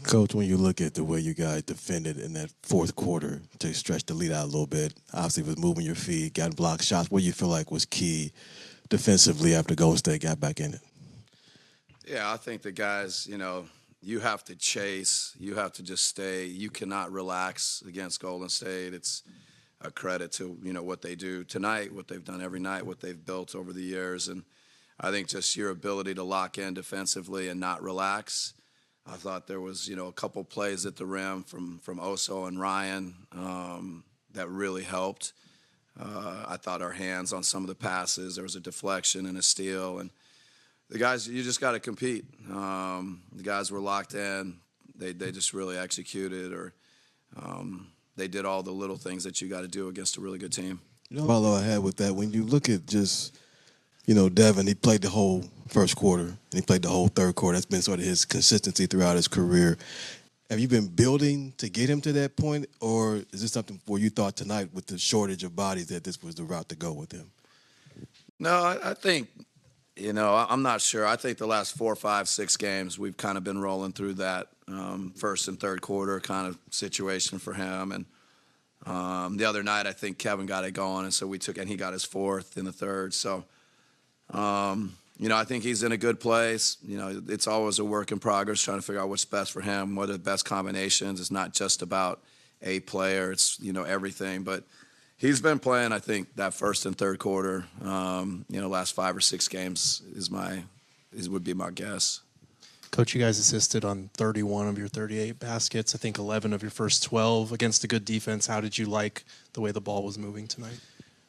Coach, when you look at the way you guys defended in that fourth quarter to stretch the lead out a little bit, obviously it was moving your feet, got blocked shots, what do you feel like was key defensively after Golden State got back in it? Yeah, I think the guys, you have to chase. You have to just stay. You cannot relax against Golden State. It's a credit to, what they do tonight, what they've done every night, what they've built over the years. And I think just your ability to lock in defensively and not relax. I thought there was, a couple plays at the rim from Oso and Ryan that really helped. I thought our hands on some of the passes, there was a deflection and a steal. And the guys, you just got to compete. The guys were locked in. They just really executed, or they did all the little things that you got to do against a really good team. Follow ahead with that. When you look at just, Devin, he played the whole first quarter and he played the whole third quarter. That's been sort of his consistency throughout his career. Have you been building to get him to that point, or is this something where you thought tonight with the shortage of bodies that this was the route to go with him? No, I think, I'm not sure. I think the last 4, 5, 6 games, we've kind of been rolling through that first and third quarter kind of situation for him. And the other night, I think Kevin got it going, and so and he got his fourth in the third. So, I think he's in a good place. It's always a work in progress, trying to figure out what's best for him, what are the best combinations. It's not just about a player. It's, everything. But he's been playing, I think, that first and third quarter. Last 5 or 6 games would be my guess. Coach, you guys assisted on 31 of your 38 baskets. I think 11 of your first 12 against a good defense. How did you like the way the ball was moving tonight?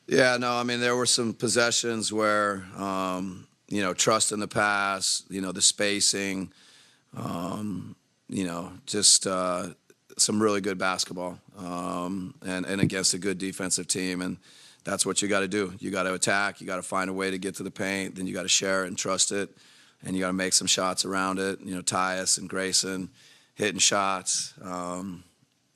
Yeah, no, I mean, there were some possessions where, trust in the pass, the spacing, just some really good basketball and against a good defensive team. And that's what you got to do. You got to attack. You got to find a way to get to the paint. Then you got to share it and trust it. And you got to make some shots around it. Tyus and Grayson hitting shots.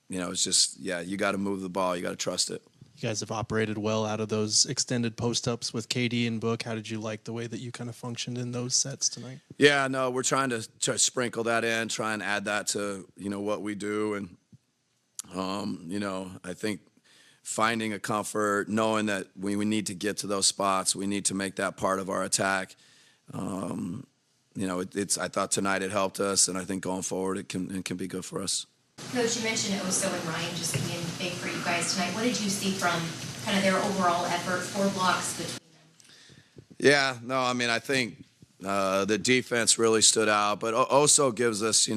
It's just, you got to move the ball. You got to trust it. You guys have operated well out of those extended post-ups with KD and Book. How did you like the way that you kind of functioned in those sets tonight? Yeah, no, we're trying to sprinkle that in, try and add that to, what we do. And, I think finding a comfort, knowing that we need to get to those spots, we need to make that part of our attack. I thought tonight it helped us, and I think going forward it can be good for us. Coach, you mentioned Oso and Ryan just being big for you guys tonight. What did you see from kind of their overall effort, 4 blocks between them? Yeah, no, I mean, I think the defense really stood out, but Oso gives us,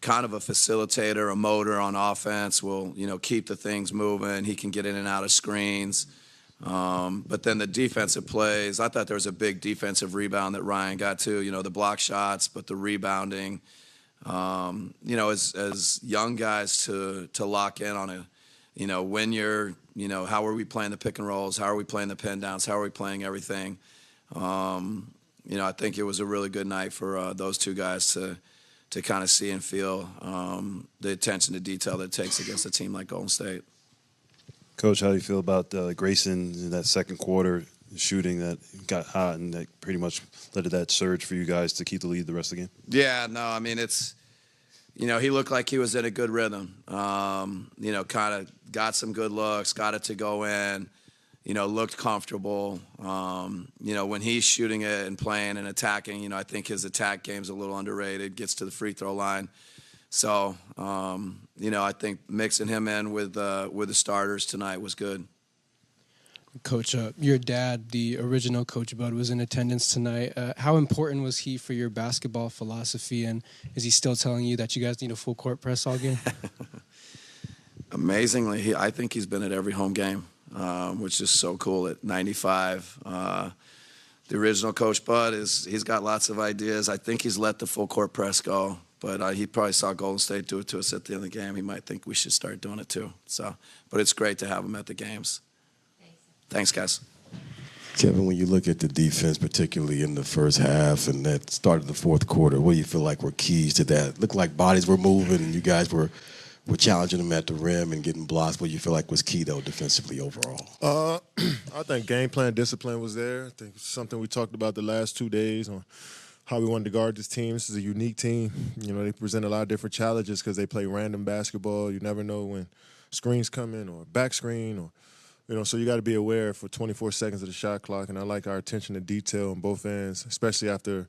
kind of a facilitator, a motor on offense. Will, keep the things moving. He can get in and out of screens. But then the defensive plays, I thought there was a big defensive rebound that Ryan got to, the block shots, but the rebounding. As young guys to lock in on when you're, how are we playing the pick and rolls? How are we playing the pin downs? How are we playing everything? I think it was a really good night for those two guys to kind of see and feel the attention to detail that it takes against a team like Golden State. Coach, how do you feel about Grayson in that second quarter shooting that got hot and that pretty much led to that surge for you guys to keep the lead the rest of the game? Yeah, no, I mean, it's, he looked like he was in a good rhythm. Kind of got some good looks, got it to go in, looked comfortable. When he's shooting it and playing and attacking, I think his attack game's a little underrated, gets to the free throw line. So, I think mixing him in with the starters tonight was good. Coach, your dad, the original Coach Bud, was in attendance tonight. How important was he for your basketball philosophy, and is he still telling you that you guys need a full court press all game? Amazingly, I think he's been at every home game, which is so cool at 95. The original Coach Bud, he's got lots of ideas. I think he's let the full court press go. But he probably saw Golden State do it to us at the end of the game. He might think we should start doing it too. But it's great to have him at the games. Thanks, guys. Kevin, when you look at the defense, particularly in the first half and that start of the fourth quarter, what do you feel like were keys to that? Looked like bodies were moving and you guys were challenging them at the rim and getting blocks. What do you feel like was key, though, defensively overall? I think game plan discipline was there. I think it's something we talked about the last 2 days on how we wanted to guard this team. This is a unique team. You know, they present a lot of different challenges because they play random basketball. You never know when screens come in or back screen or, you know, so you got to be aware for 24 seconds of the shot clock. And I like our attention to detail on both ends, especially after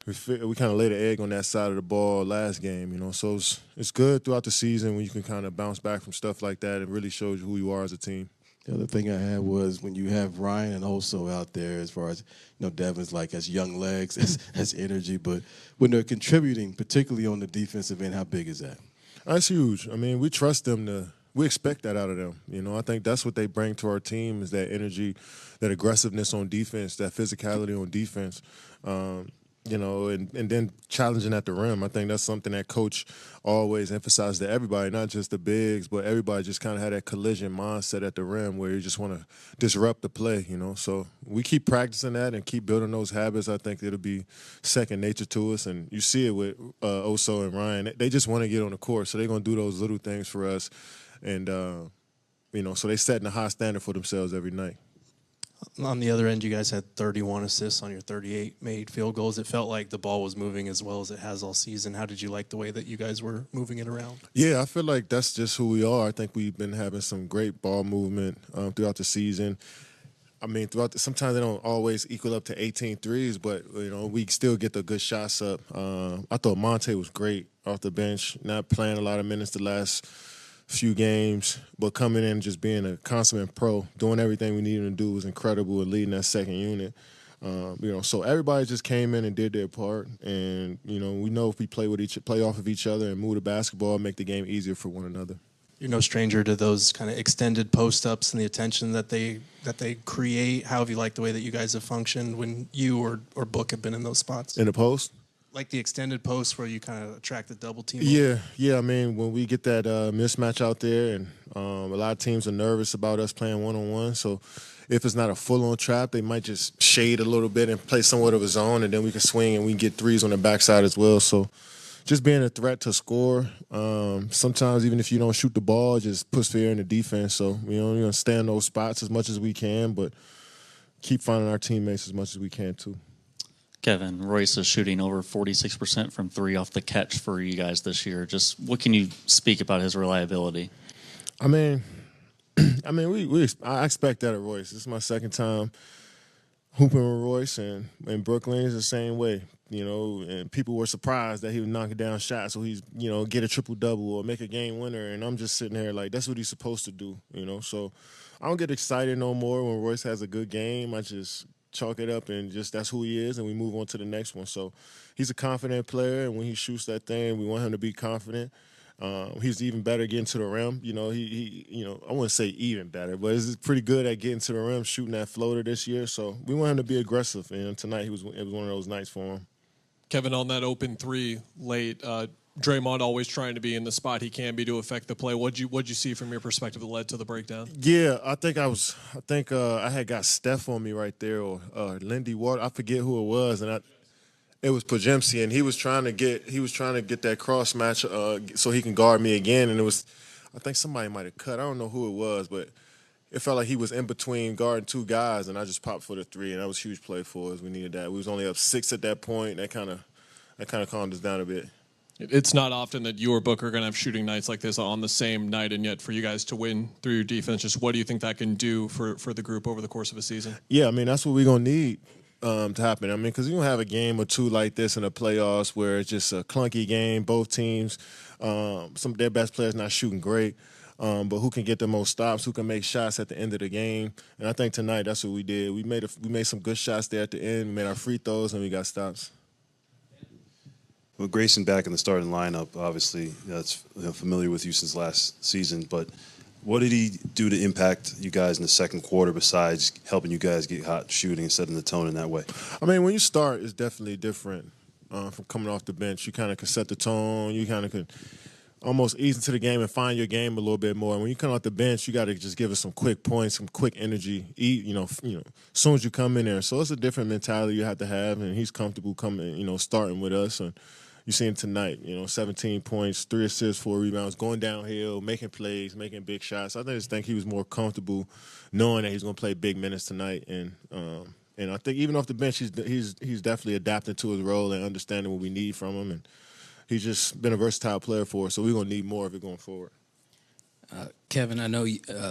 we kind of laid an egg on that side of the ball last game, you know. So it's good throughout the season when you can kind of bounce back from stuff like that. It really shows you who you are as a team. The other thing I had was when you have Ryan and Oso out there, as far as, you know, Devin's like as young legs, as energy, but when they're contributing, particularly on the defensive end, how big is that? That's huge. I mean, we trust them we expect that out of them. You know, I think that's what they bring to our team is that energy, that aggressiveness on defense, that physicality on defense. You know, and then challenging at the rim. I think that's something that Coach always emphasized to everybody, not just the bigs, but everybody just kind of had that collision mindset at the rim where you just want to disrupt the play, you know. So we keep practicing that and keep building those habits. I think it'll be second nature to us. And you see it with Oso and Ryan. They just want to get on the court, so they're going to do those little things for us. And, you know, so they're setting a high standard for themselves every night. On the other end, you guys had 31 assists on your 38 made field goals. It felt like the ball was moving as well as it has all season. How did you like the way that you guys were moving it around? Yeah, I feel like that's just who we are. I think we've been having some great ball movement throughout the season. I mean, sometimes they don't always equal up to 18 threes, but, you know, we still get the good shots up. I thought Monte was great off the bench, not playing a lot of minutes the last few games, but coming in and just being a consummate pro, doing everything we needed to do was incredible and leading that second unit. You know, so everybody just came in and did their part, and you know, we know if we play off of each other and move the basketball, make the game easier for one another. You're no stranger to those kind of extended post-ups and the attention that they create. How have you liked the way that you guys have functioned when you or Book have been in those spots? In the post? Like the extended posts where you kind of attract the double team? Yeah. I mean, when we get that mismatch out there, and a lot of teams are nervous about us playing one-on-one, so if it's not a full-on trap, they might just shade a little bit and play somewhat of a zone, and then we can swing and we can get threes on the backside as well. So just being a threat to score. Sometimes even if you don't shoot the ball, it just puts fear in the defense. So, you know, we're going to stay in those spots as much as we can, but keep finding our teammates as much as we can too. Kevin, Royce is shooting over 46% from three off the catch for you guys this year. Just what can you speak about his reliability? I mean, I expect that of Royce. This is my second time hooping with Royce, and Brooklyn is the same way. You know, and people were surprised that he was knocking down shots, so he's, you know, get a triple-double or make a game winner, and I'm just sitting here like, that's what he's supposed to do, you know. So I don't get excited no more when Royce has a good game. I just chalk it up and just that's who he is, and we move on to the next one. So he's a confident player, and when he shoots that thing, we want him to be confident. He's even better getting to the rim. You know, he you know, I wouldn't say even better, but he's pretty good at getting to the rim, shooting that floater this year. So we want him to be aggressive, and tonight it was one of those nights for him. Kevin, on that open three late, Draymond always trying to be in the spot he can be to affect the play. What'd you see from your perspective that led to the breakdown? Yeah, I think I had got Steph on me right there, or Lindy Water. I forget who it was, and it was Pajemski, and he was trying to get that cross match so he can guard me again, and I think somebody might have cut. I don't know who it was, but it felt like he was in between guarding two guys, and I just popped for the three, and that was a huge play for us. We needed that. We was only up 6 at that point. That kind of calmed us down a bit. It's not often that you or Booker are going to have shooting nights like this on the same night, and yet for you guys to win through your defense, just what do you think that can do for the group over the course of a season? Yeah, I mean, that's what we're going to need to happen. I mean, because you're going to have a game or two like this in the playoffs where it's just a clunky game, both teams, some of their best players not shooting great, but who can get the most stops, who can make shots at the end of the game. And I think tonight that's what we did. We made some good shots there at the end. We made our free throws, and we got stops. Well, Grayson back in the starting lineup, obviously, that's familiar with you since last season. But what did he do to impact you guys in the second quarter besides helping you guys get hot shooting and setting the tone in that way? I mean, when you start, it's definitely different from coming off the bench. You kind of can set the tone. You kind of can almost ease into the game and find your game a little bit more. And when you come off the bench, you got to just give us some quick points, some quick energy. As soon as you come in there. So it's a different mentality you have to have, and he's comfortable coming, starting with us. And you see him tonight, 17 points, 3 assists, 4 rebounds, going downhill, making plays, making big shots. I just think he was more comfortable knowing that he's going to play big minutes tonight, and And I think even off the bench, he's definitely adapting to his role and understanding what we need from him. And he's just been a versatile player for us, so we're going to need more of it going forward. Kevin, I know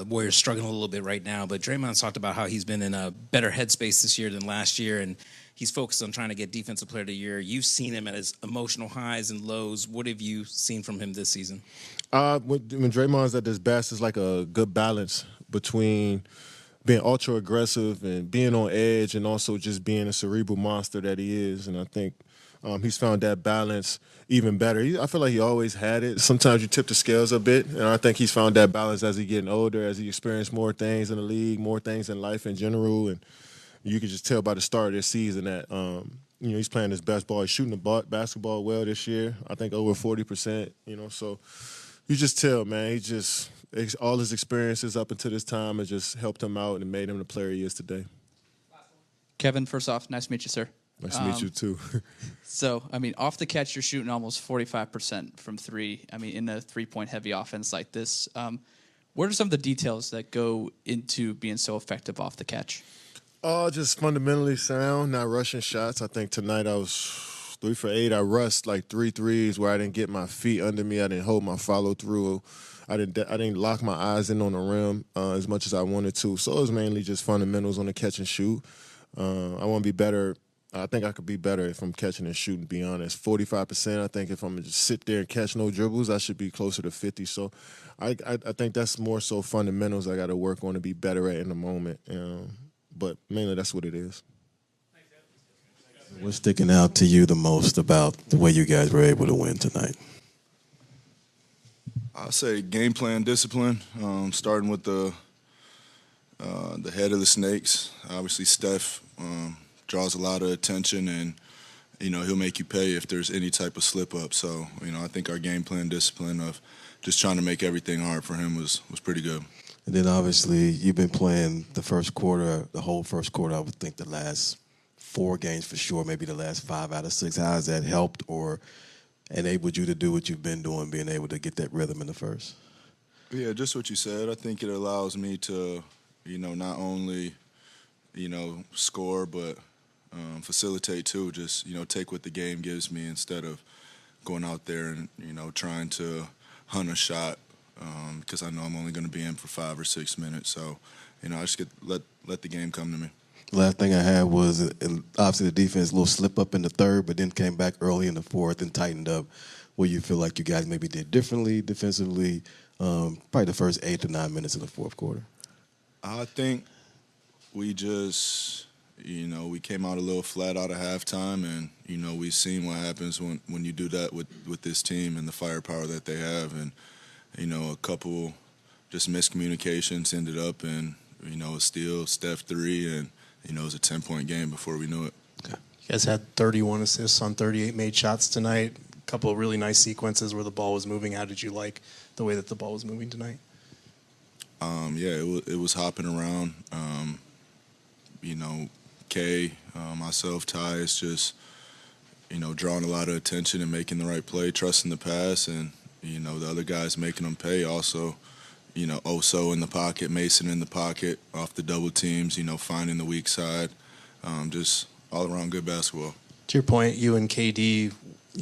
Warriors struggling a little bit right now, but Draymond's talked about how he's been in a better headspace this year than last year, and he's focused on trying to get Defensive Player of the Year. You've seen him at his emotional highs and lows. What have you seen from him this season? When Draymond's at his best, it's like a good balance between being ultra aggressive and being on edge, and also just being a cerebral monster that he is. And I think he's found that balance even better. I feel like he always had it. Sometimes you tip the scales a bit, and I think he's found that balance as he's getting older, as he experienced more things in the league, more things in life in general. And you can just tell by the start of this season that he's playing his best ball. He's shooting the basketball well this year. I think over 40%. So you just tell, man, all his experiences up until this time has just helped him out and made him the player he is today. Kevin, first off, nice to meet you, sir. Nice to meet you, too. So, off the catch, you're shooting almost 45% from three. In a three-point heavy offense like this. What are some of the details that go into being so effective off the catch? Just fundamentally sound, not rushing shots. I think tonight I was 3 for 8. I rushed like 3 threes where I didn't get my feet under me. I didn't hold my follow-through. I didn't lock my eyes in on the rim as much as I wanted to. So it was mainly just fundamentals on the catch and shoot. I want to be better. I think I could be better if I'm catching and shooting, to be honest. 45%, I think if I'm just sit there and catch no dribbles, I should be closer to 50. So I think that's more so fundamentals I got to work on to be better at in the moment. But mainly that's what it is. What's sticking out to you the most about the way you guys were able to win tonight? I'll say game plan discipline, starting with the head of the Snakes. Obviously, Steph draws a lot of attention, and he'll make you pay if there's any type of slip up. So I think our game plan discipline of just trying to make everything hard for him was pretty good. And then obviously you've been playing the whole first quarter. I would think the last 4 games for sure, maybe the last 5 out of 6. How has that helped or enabled you to do what you've been doing, being able to get that rhythm in the first? Yeah, just what you said. I think it allows me to, not only, score, but facilitate too. Just, take what the game gives me instead of going out there and, trying to hunt a shot because I know I'm only going to be in for 5 or 6 minutes. So, I just let the game come to me. Last thing I had was obviously the defense, a little slip up in the third, but then came back early in the fourth and tightened up. What you feel like you guys maybe did differently defensively, probably the first 8 to 9 minutes of the fourth quarter? I think we just, we came out a little flat out of halftime, and, we've seen what happens when you do that with this team and the firepower that they have. And, a couple just miscommunications ended up in, a steal, Steph 3, and, it was a 10-point game before we knew it. Okay. You guys had 31 assists on 38 made shots tonight. A couple of really nice sequences where the ball was moving. How did you like the way that the ball was moving tonight? It was hopping around. Kay, myself, Tyus, just, drawing a lot of attention and making the right play, trusting the pass, and, the other guys making them pay also. Oso in the pocket, Mason in the pocket, off the double teams, finding the weak side. Just all around good basketball. To your point, you and KD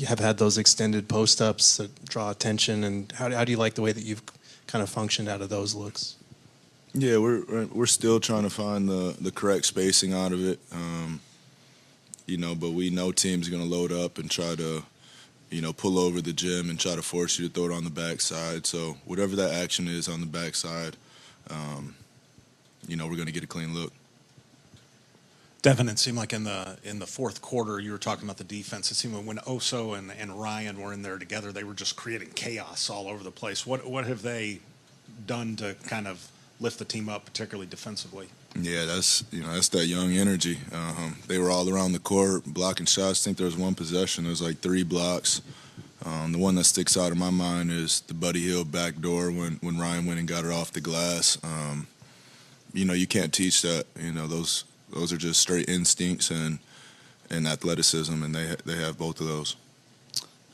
have had those extended post-ups that draw attention, and how do you like the way that you've kind of functioned out of those looks? Yeah, we're still trying to find the correct spacing out of it. But we know teams are going to load up and try to, pull over the gym and try to force you to throw it on the backside. So whatever that action is on the backside, we're going to get a clean look. Devin, it seemed like in the fourth quarter, you were talking about the defense. It seemed like when Oso and Ryan were in there together, they were just creating chaos all over the place. What have they done to kind of lift the team up, particularly defensively? Yeah, that's that young energy. They were all around the court blocking shots. I think there was one possession. There was like 3 blocks. The one that sticks out in my mind is the Buddy Hield backdoor when Ryan went and got it off the glass. You can't teach that. Those are just straight instincts and athleticism, and they have both of those.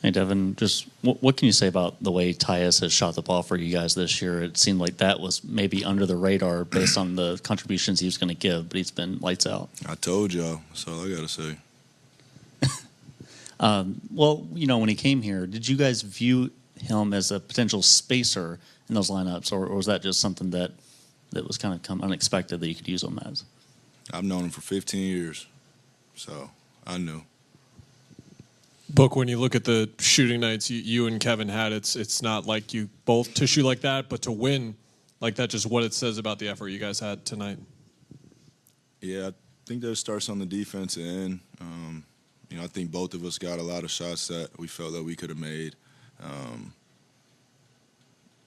Hey, Devin, just what can you say about the way Tyus has shot the ball for you guys this year? It seemed like that was maybe under the radar based on the contributions he was going to give, but he's been lights out. I told y'all. That's all I got to say. Well, when he came here, did you guys view him as a potential spacer in those lineups, or was that just something that was kind of unexpected that you could use him as? I've known him for 15 years, so I knew. Book, when you look at the shooting nights you and Kevin had, it's not like you both to shoot like that, but to win like that, just what it says about the effort you guys had tonight. Yeah, I think that starts on the defensive end. I think both of us got a lot of shots that we felt that we could have made.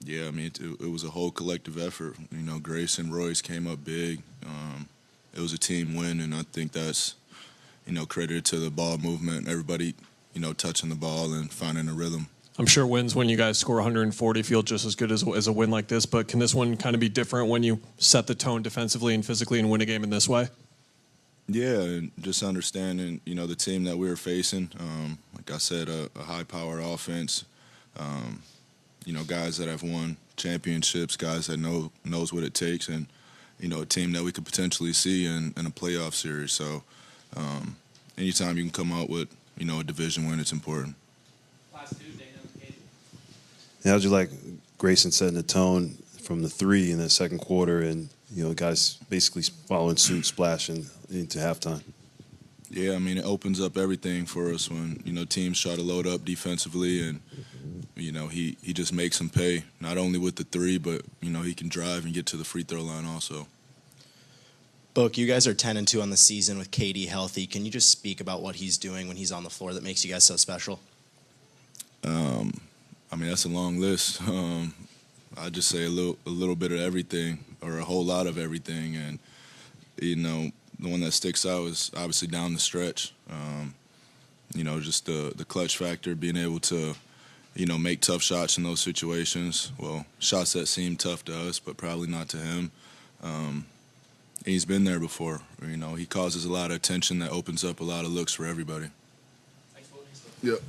It was a whole collective effort. Grayson, Royce came up big. It was a team win, and I think that's, credited to the ball movement, everybody, touching the ball and finding a rhythm. I'm sure wins when you guys score 140 feel just as good as a win like this, but can this one kind of be different when you set the tone defensively and physically and win a game in this way? Yeah, and just understanding, the team that we were facing. Like I said, a high-powered offense. Guys that have won championships, guys that knows what it takes, and a team that we could potentially see in a playoff series. So, anytime you can come out with a division win, it's important. How'd you like Grayson setting the tone from the three in the second quarter, and guys basically following suit, splashing into halftime? Yeah, it opens up everything for us when teams try to load up defensively, and he just makes them pay, not only with the three, but he can drive and get to the free throw line also. Book, you guys are 10-2 on the season with KD healthy. Can you just speak about what he's doing when he's on the floor that makes you guys so special? That's a long list. I'd just say a little bit of everything, or a whole lot of everything, and the one that sticks out is obviously down the stretch. Just the clutch factor, being able to make tough shots in those situations. Well, shots that seem tough to us, but probably not to him. He's been there before. He causes a lot of attention that opens up a lot of looks for everybody. Yep.